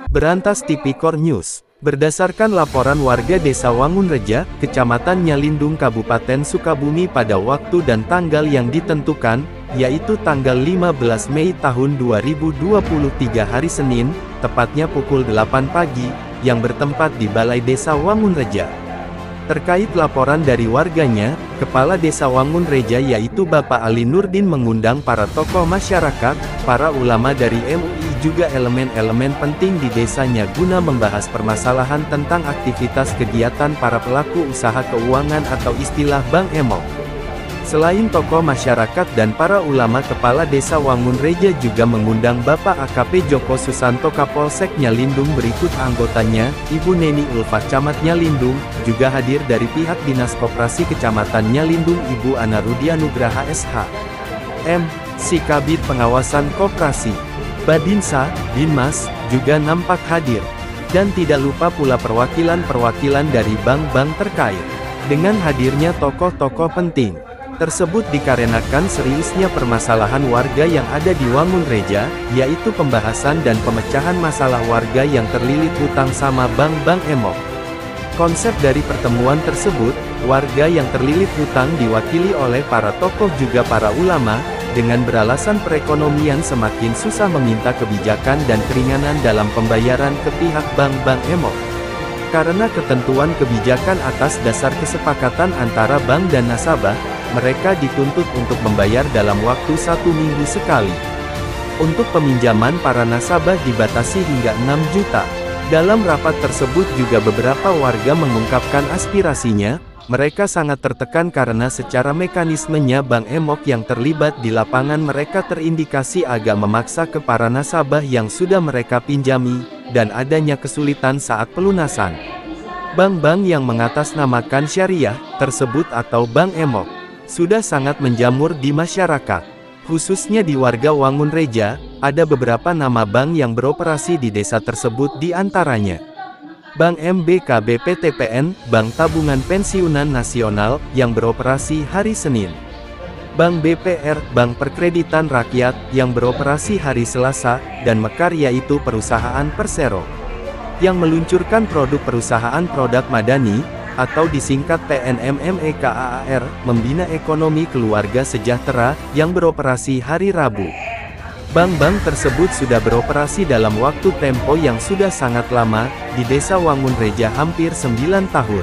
Berantas Tipikor News. Berdasarkan laporan warga Desa Wangunreja, Kecamatan Nyalindung Kabupaten Sukabumi pada waktu dan tanggal yang ditentukan, yaitu tanggal 15 Mei tahun 2023 hari Senin, tepatnya pukul 8 pagi, yang bertempat di Balai Desa Wangunreja. Terkait laporan dari warganya, Kepala Desa Wangunreja yaitu Bapak Ali Nurdin mengundang para tokoh masyarakat, para ulama dari MUI juga elemen-elemen penting di desanya guna membahas permasalahan tentang aktivitas kegiatan para pelaku usaha keuangan atau istilah Bank Emok. Selain tokoh masyarakat dan para ulama, Kepala Desa Wangunreja juga mengundang Bapak AKP Joko Susanto Kapolsek Nyalindung berikut anggotanya, Ibu Neni Ulfah Camat Nyalindung, juga hadir dari pihak Dinas Koperasi Kecamatan Nyalindung Ibu Ana Rudianugraha SH. Si Kabid Pengawasan Koperasi, Badinsa, Dinmas, juga nampak hadir. Dan tidak lupa pula perwakilan-perwakilan dari bank-bank terkait. Dengan hadirnya tokoh-tokoh penting tersebut dikarenakan seriusnya permasalahan warga yang ada di Wangunreja, yaitu pembahasan dan pemecahan masalah warga yang terlilit hutang sama bank-bank Emok. Konsep dari pertemuan tersebut, warga yang terlilit hutang diwakili oleh para tokoh juga para ulama, dengan beralasan perekonomian semakin susah meminta kebijakan dan keringanan dalam pembayaran ke pihak bank-bank Emok. Karena ketentuan kebijakan atas dasar kesepakatan antara bank dan nasabah, mereka dituntut untuk membayar dalam waktu 1 minggu sekali. Untuk peminjaman para nasabah dibatasi hingga 6 juta. Dalam rapat tersebut juga beberapa warga mengungkapkan aspirasinya, mereka sangat tertekan karena secara mekanismenya Bank Emok yang terlibat di lapangan mereka terindikasi agak memaksa ke para nasabah yang sudah mereka pinjami, dan adanya kesulitan saat pelunasan. Bank-bank yang mengatasnamakan syariah tersebut atau Bank Emok sudah sangat menjamur di masyarakat, khususnya di warga Wangunreja. Ada beberapa nama bank yang beroperasi di desa tersebut, di antaranya Bank MBK BPTPN, Bank Tabungan Pensiunan Nasional, yang beroperasi hari Senin. Bank BPR, Bank Perkreditan Rakyat, yang beroperasi hari Selasa, dan Mekar yaitu perusahaan Persero, yang meluncurkan produk perusahaan produk madani, atau disingkat PNMMEKAAR, Membina Ekonomi Keluarga Sejahtera, yang beroperasi hari Rabu. Bank-bank tersebut sudah beroperasi dalam waktu tempo yang sudah sangat lama, di Desa Wangunreja hampir 9 tahun.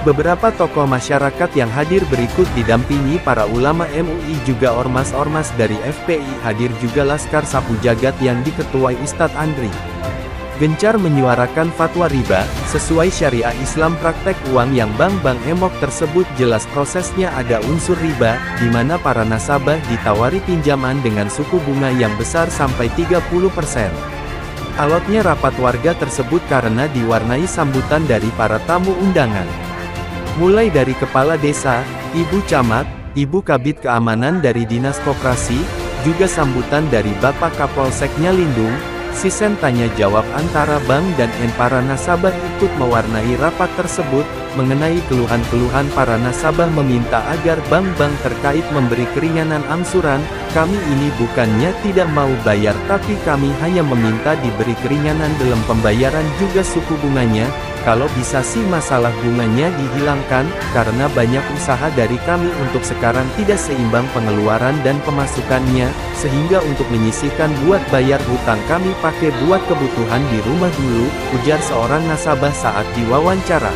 Beberapa tokoh masyarakat yang hadir berikut didampingi para ulama MUI juga ormas-ormas dari FPI, hadir juga Laskar Sapu Jagat yang diketuai Ustadz Andri. Gencar menyuarakan fatwa riba, sesuai syariah Islam. Praktek uang yang bank-bank Emok tersebut jelas prosesnya ada unsur riba, di mana para nasabah ditawari pinjaman dengan suku bunga yang besar sampai 30%. Alotnya rapat warga tersebut karena diwarnai sambutan dari para tamu undangan. Mulai dari Kepala Desa, Ibu Camat, Ibu Kabid Keamanan dari Dinas Koperasi, juga sambutan dari Bapak Kapolsek Nyalindung. Sisen tanya jawab antara bank dan para nasabah ikut mewarnai rapat tersebut. Mengenai keluhan-keluhan para nasabah meminta agar bank-bank terkait memberi keringanan angsuran. Kami ini bukannya tidak mau bayar, tapi kami hanya meminta diberi keringanan dalam pembayaran juga suku bunganya. Kalau bisa sih masalah bunganya dihilangkan, karena banyak usaha dari kami untuk sekarang tidak seimbang pengeluaran dan pemasukannya, sehingga untuk menyisihkan buat bayar hutang kami pakai buat kebutuhan di rumah dulu, ujar seorang nasabah saat diwawancara.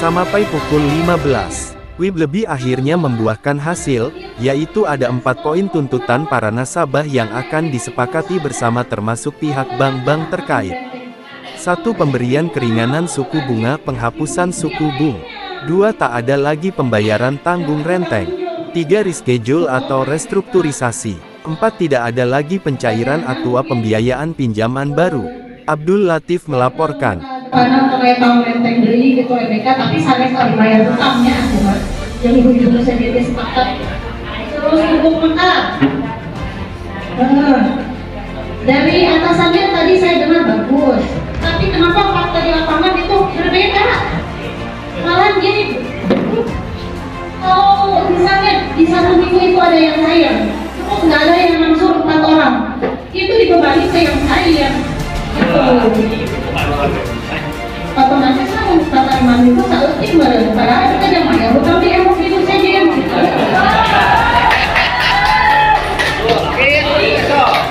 Sampai pukul 15 WIB lebih akhirnya membuahkan hasil, yaitu ada 4 poin tuntutan para nasabah yang akan disepakati bersama termasuk pihak bank-bank terkait. 1. Pemberian keringanan suku bunga, penghapusan suku bunga. 2. Tak ada lagi pembayaran tanggung renteng. 3. Reschedule atau restrukturisasi. 4. Tidak ada lagi pencairan atau pembiayaan pinjaman baru. Abdul Latif melaporkan. Karena kayak tahun renteng beli gitu EBK, tapi saya sekali bayar hutangnya, yang ibu-ibu sendiri sepakat. Terus untuk Mekar, dari atasannya tadi saya dengar bagus, tapi kenapa fakta di lapangan itu berbeda? Malah gini, kalau misalnya di 1 minggu itu ada yang sayang, terus nggak ada yang langsung 4 orang, itu dibebani ke yang sayang. Otomatis kan kata imam itu seetik meren, padahal kita yang bayar hutang di emok itu saja yang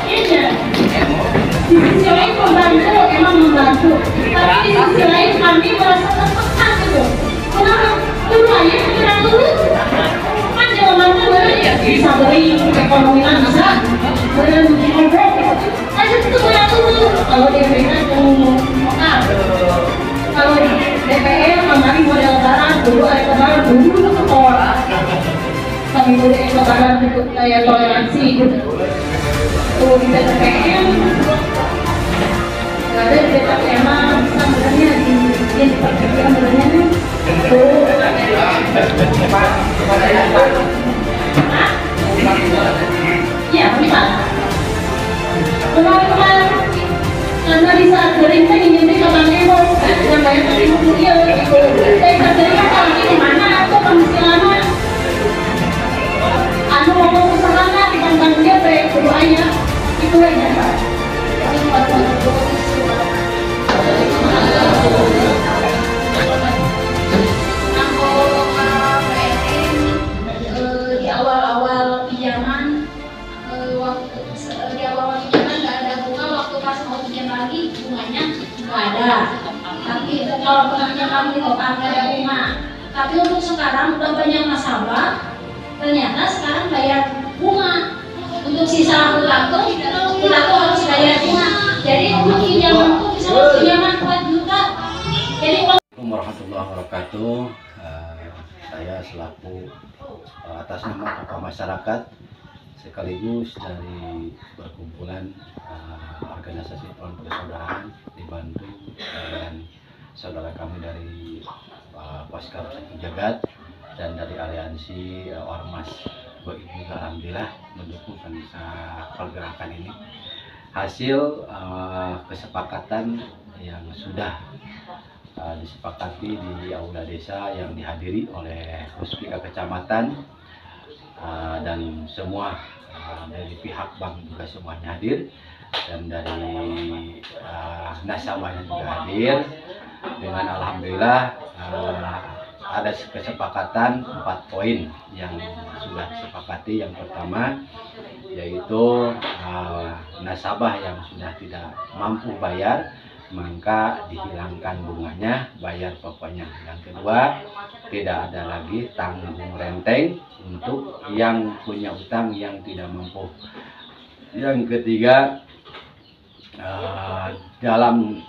iya. Di sisi lain membantu, emang membantu, tapi di sisi lain kami merasa tertekan gitu. Kenapa? Dulu aja kurang dulu, kan jawabannya beri, bisa beri ekonomi bisa, beri ngobrol, aja itu kurang dulu. Kalau dia berikan kalau DPR kemarin model lebaran dulu ada lebaran dulu sekolah kami boleh lebaran untuk daya toleransi tuh di DPR nggak ada di DPR mah sebenarnya di perkiraan sebenarnya tuh ya bisa kemarin karena di saat kering saya ingin di Kota Nemo yang banyak dari dia gitu saya kerjanya kalau di mana atau kondisi lama anu ngomong usaha tentang dia berdoanya itu aja Pak. Di awal-awal pinjaman nggak ada bunga, waktu pas mau pinjam lagi bunganya nggak ada. Tapi kalau pernahnya kami total nggak ada bunga. Tapi untuk sekarang udah banyak nasabah, ternyata sekarang bayar bunga. Untuk sisa hutang tuh kita tuh harus bayar bunga. Jadi untuk pinjaman tuh bisa pinjaman 4 juta. Jadi Assalamualaikum warahmatullahi wabarakatuh. Saya selaku atas nama tokoh masyarakat sekaligus dari perkumpulan organisasi Front Persaudaraan dibantu dengan saudara kami dari Paskar Satu Jagat dan dari aliansi Ormas Ibu alhamdulillah mendukung pergerakan ini. Hasil kesepakatan yang sudah disepakati di aula desa yang dihadiri oleh Puspika Kecamatan dan semua dari pihak bank juga semuanya hadir dan dari nasabahnya juga hadir dengan alhamdulillah ada kesepakatan 4 poin yang sudah disepakati. Yang pertama yaitu nasabah yang sudah tidak mampu bayar maka dihilangkan bunganya, bayar pokoknya. Yang kedua, tidak ada lagi tanggung renteng untuk yang punya utang yang tidak mampu. Yang ketiga, dalam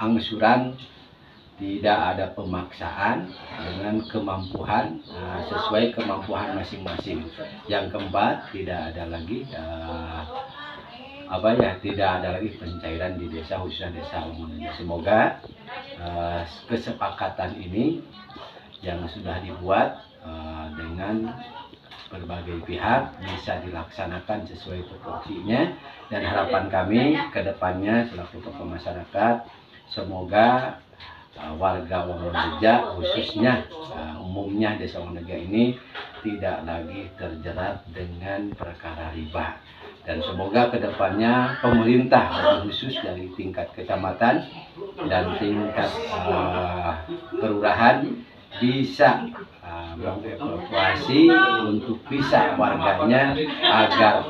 angsuran tidak ada pemaksaan dengan kemampuan sesuai kemampuan masing-masing. Yang keempat, tidak ada lagi tidak ada lagi pencairan di desa, khususnya desa Wangun. Semoga kesepakatan ini yang sudah dibuat dengan berbagai pihak bisa dilaksanakan sesuai tupoksinya, dan harapan kami ke depannya selaku tokoh masyarakat semoga warga Wangunreja khususnya umumnya desa Wangunreja ini tidak lagi terjerat dengan perkara riba. Dan semoga kedepannya pemerintah khusus dari tingkat kecamatan dan tingkat kelurahan bisa mengevakuasi untuk bisa warganya agar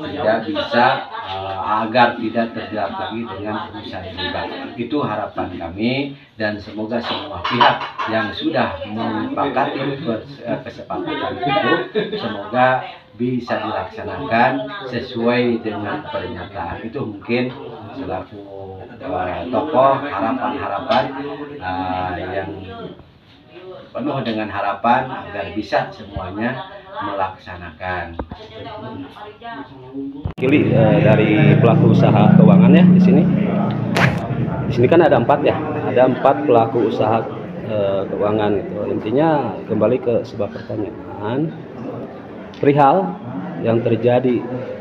tidak terjerat lagi dengan urusan riba. Itu harapan kami, dan semoga semua pihak yang sudah menyepakati kesepakatan itu semoga bisa dilaksanakan sesuai dengan pernyataan. Itu mungkin selaku tokoh harapan-harapan yang penuh dengan harapan agar bisa semuanya melaksanakan. Kili dari pelaku usaha keuangan ya di sini. Di sini kan ada 4 ya, ada 4 pelaku usaha keuangan gitu. Intinya kembali ke sebuah pertanyaan perihal yang terjadi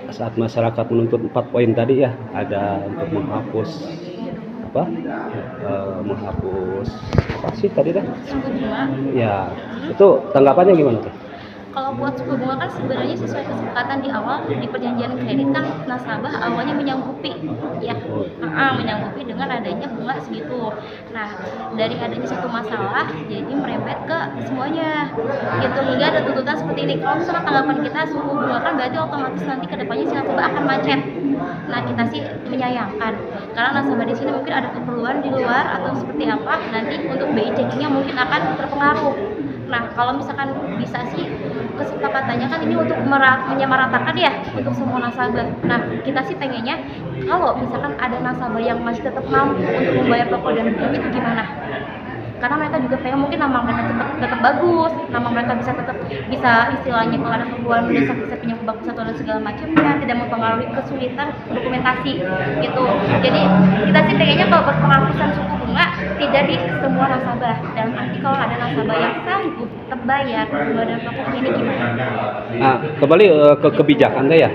saat masyarakat menuntut 4 poin tadi ya, ada untuk menghapus menghapus apa sih tadi dah? Ya, itu tanggapannya gimana tuh? Kalau buat suku bunga kan sebenarnya sesuai kesepakatan di awal di perjanjian kredit kan nasabah awalnya menyanggupi ya, menyanggupi dengan adanya bunga segitu. Nah, dari adanya satu masalah jadi merembet ke semuanya gitu, hingga ada tuntutan seperti ini. Kalau misalnya tanggapan kita suku bunga kan berarti otomatis nanti kedepannya si nasabah akan macet. Nah, kita sih menyayangkan karena nasabah di sini mungkin ada keperluan di luar atau seperti apa, nanti untuk BI checkingnya mungkin akan terpengaruh. Nah, kalau misalkan bisa sih kesepakatannya kan ini untuk menyamaratakan ya untuk semua nasabah. Nah, kita sih pengennya kalau misalkan ada nasabah yang masih tetap mampu untuk membayar pokok dan bunga itu gimana? Karena mereka juga pengen mungkin nama mereka tetap bagus, nama mereka bisa istilahnya kalau ada keperluan mendesak bisa pinjam ke bank satu dan segala macamnya, tidak mempengaruhi kesulitan dokumentasi gitu. Jadi kita sih pengennya kalau penghapusan suku bunga tidak di semua nasabah, dalam arti kalau ada nasabah yang sanggup terbayar bunga dan pokoknya ini gimana? Nah, kembali ke kebijakan deh ya.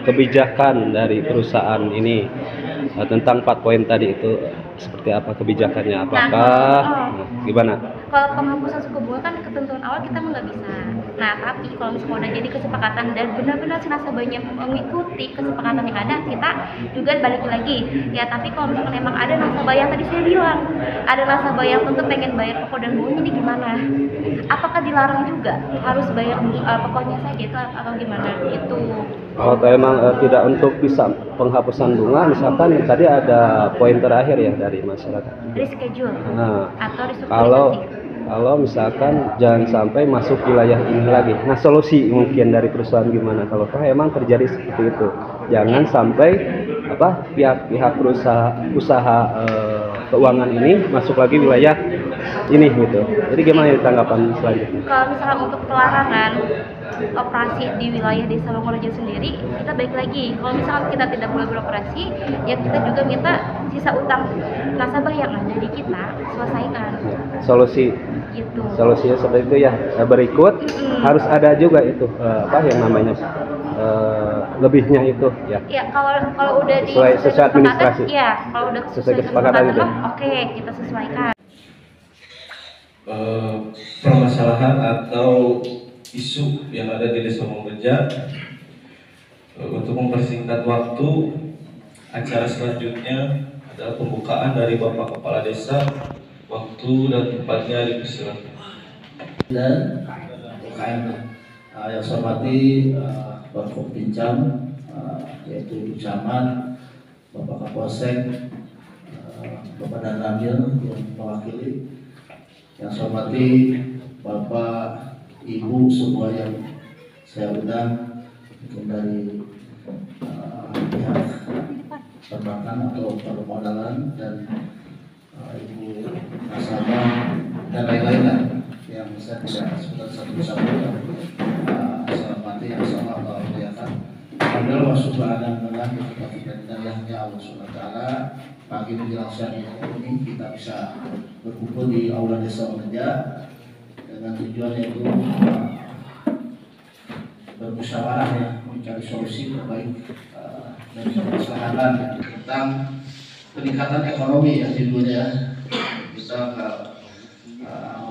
Kebijakan dari perusahaan ini tentang 4 poin tadi itu seperti apa kebijakannya? Apakah gimana? Kalau penghapusan suku bunga kan ketentuan awal kita nggak bisa. Nah, tapi kalau misalnya udah jadi kesepakatan dan benar-benar si nasabahnya mengikuti kesepakatan yang ada, kita juga balik lagi. Ya, tapi kalau misalkan emang ada nasabah yang tadi saya bilang, ada nasabah yang tentu pengen bayar pokok dan bunganya, ini gimana? Apakah dilarang juga harus bayar pokoknya saja itu atau gimana? Itu. Kalau emang tidak untuk bisa penghapusan bunga, misalkan tadi ada poin terakhir ya dari masyarakat. Reschedule atau restrukturisasi. Kalau misalkan jangan sampai masuk wilayah ini lagi. Nah, solusi mungkin dari perusahaan gimana kalau emang terjadi seperti itu? Jangan sampai pihak usaha keuangan ini masuk lagi wilayah ini gitu. Jadi gimana tanggapan selanjutnya? Kalau misalkan untuk pelarangan operasi di wilayah Desa Wangunreja sendiri, kita balik lagi. Kalau misalkan kita tidak boleh beroperasi, ya kita juga minta sisa utang nasabah yang ada di kita selesaikan. Solusinya seperti itu ya. Berikut harus ada juga itu yang namanya lebihnya itu ya. Ya, kalau udah sesuai administrasi. Ya, kalau udah sesuai kesepakatan itu. Oke, kita sesuaikan. Permasalahan atau isu yang ada di Desa Wangunreja, untuk mempersingkat waktu, acara selanjutnya adalah pembukaan dari Bapak Kepala Desa. Waktu dan tempatnya dipersilakan. Dan UKM yang saya hormati Bapak Pincam, yaitu Camat, Bapak Kapolsek, Bapak Dan Ramil yang mewakili. Yang saya hormati Bapak Ibu semua yang saya undang, dari pihak perbankan atau permodalan dan ibu nasabah dan lain-lain yang saya tidak satu-satu saya hormati yang sama Allah muliakan. Alhamdulillah subhanahu wa ta'ala kita hidayahnya Allah subhanahu wa ta'ala. Pagi menjelang siang ini kita bisa berkumpul di aula Desa Wangunreja dengan tujuan yaitu bermusyawarah ya, mencari solusi terbaik dan permasalahan tentang peningkatan ekonomi ya di dunia. Kita nggak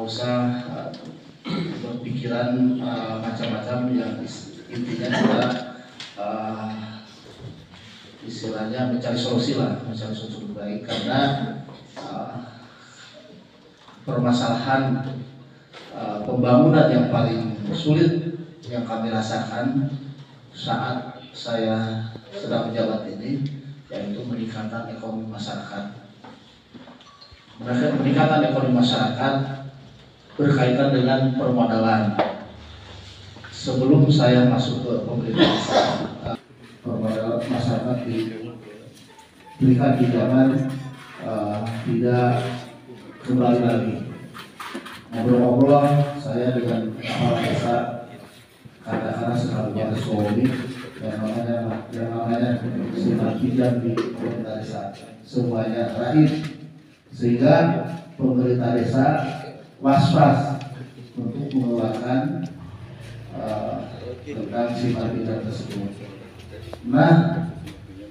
usah berpikiran macam-macam, yang intinya kita istilahnya mencari solusi terbaik, karena permasalahan pembangunan yang paling sulit yang kami rasakan saat saya sedang menjabat ini, yaitu meningkatkan ekonomi masyarakat. Peningkatan ekonomi masyarakat berkaitan dengan permodalan. Sebelum saya masuk ke pemerintah, permodalan masyarakat diberikan pinjaman tidak kembali lagi. Ngobrol-ngobrol saya dengan kepala desa, katakanlah sekarang suami yang namanya sifat pinjam di pemerintah desa semuanya terakhir, sehingga pemerintah desa was-was untuk mengeluarkan tentang sifat pinjam tersebut. Nah,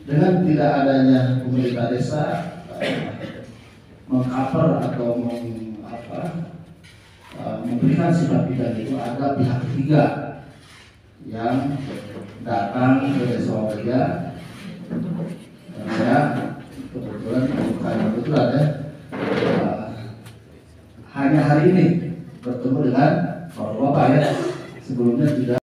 dengan tidak adanya pemerintah desa mengcover atau memberikan sifat pidana itu ada pihak ketiga yang datang ke Desa Wangreja. Saya kebetulan kebetulan ya hanya hari ini bertemu dengan Bapak ya, sebelumnya tidak.